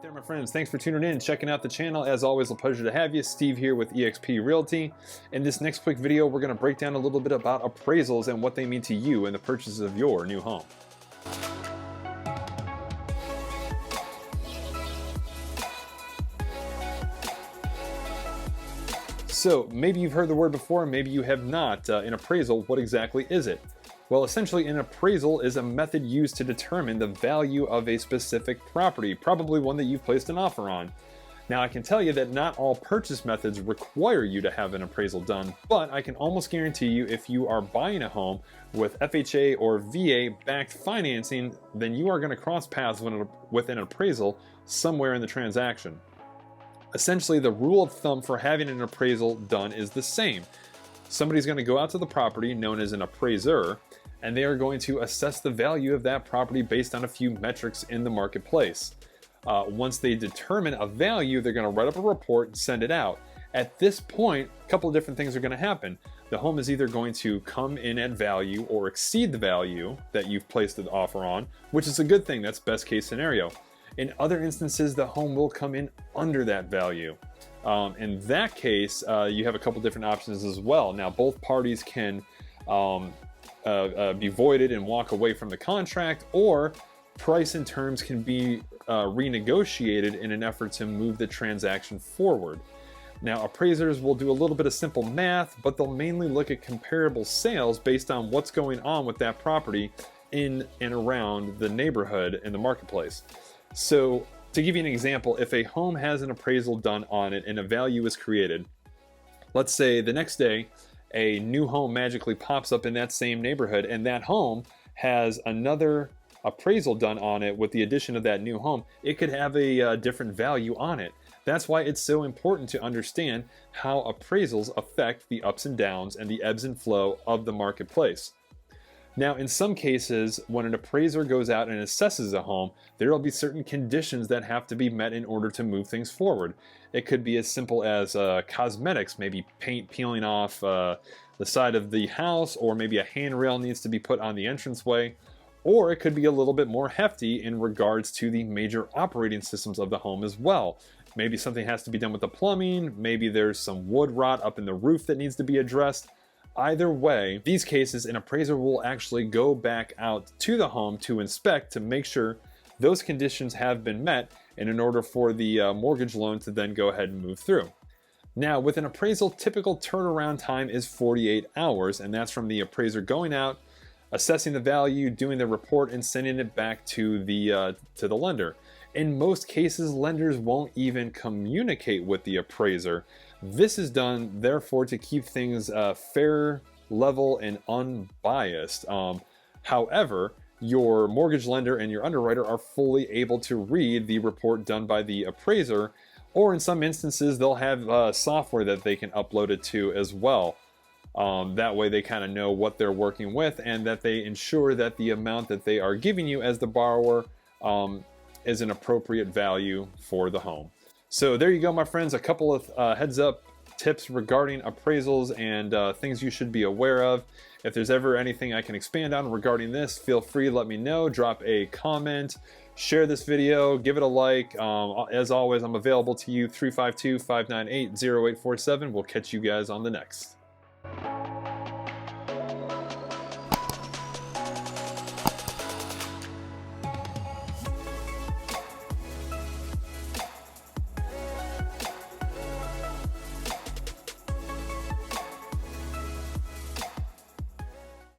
there, my friends. Thanks for tuning in, checking out the channel. As always, a pleasure to have you. Steve here with eXp Realty. In this next quick video, we're going to break down a little bit about appraisals and what they mean to you in the purchase of your new home. So maybe you've heard the word before, maybe you have not. An appraisal, what exactly is it? Well, essentially an appraisal is a method used to determine the value of a specific property, probably one that you've placed an offer on. Now, I can tell you that not all purchase methods require you to have an appraisal done, but I can almost guarantee you if you are buying a home with FHA or VA backed financing, then you are going to cross paths with an appraisal somewhere in the transaction. Essentially, the rule of thumb for having an appraisal done is the same. Somebody's going to go out to the property, known as an appraiser, and they are going to assess the value of that property based on a few metrics in the marketplace. Once they determine a value, they're going to write up a report and send it out. At this point, a couple of different things are going to happen. The home is either going to come in at value or exceed the value that you've placed the offer on, which is a good thing. That's best case scenario. In other instances, the home will come in under that value. In that case, you have a couple different options as well. Now, both parties can be voided and walk away from the contract, or price and terms can be renegotiated in an effort to move the transaction forward. Now, appraisers will do a little bit of simple math, but they'll mainly look at comparable sales based on what's going on with that property in and around the neighborhood in the marketplace. So, to give you an example, if a home has an appraisal done on it and a value is created, let's say the next day a new home magically pops up in that same neighborhood and that home has another appraisal done on it with the addition of that new home, it could have a different value on it. That's why it's so important to understand how appraisals affect the ups and downs and the ebbs and flow of the marketplace. Now, in some cases, when an appraiser goes out and assesses a home, there will be certain conditions that have to be met in order to move things forward. It could be as simple as cosmetics, maybe paint peeling off the side of the house, or maybe a handrail needs to be put on the entranceway, or it could be a little bit more hefty in regards to the major operating systems of the home as well. Maybe something has to be done with the plumbing, maybe there's some wood rot up in the roof that needs to be addressed. Either way, these cases, an appraiser will actually go back out to the home to inspect to make sure those conditions have been met, and in order for the mortgage loan to then go ahead and move through. Now, with an appraisal, typical turnaround time is 48 hours, and that's from the appraiser going out, assessing the value, doing the report, and sending it back to the lender. In most cases, lenders won't even communicate with the appraiser. This is done, therefore, to keep things fair, level, and unbiased. However, your mortgage lender and your underwriter are fully able to read the report done by the appraiser, or in some instances, they'll have software that they can upload it to as well. That way they kind of know what they're working with, and that they ensure that the amount that they are giving you as the borrower is an appropriate value for the home. So there you go, my friends, a couple of heads up tips regarding appraisals and things you should be aware of. If there's ever anything I can expand on regarding this, feel free to let me know, drop a comment, share this video, give it a like. As always, I'm available to you, 352-598-0847. We'll catch you guys on the next.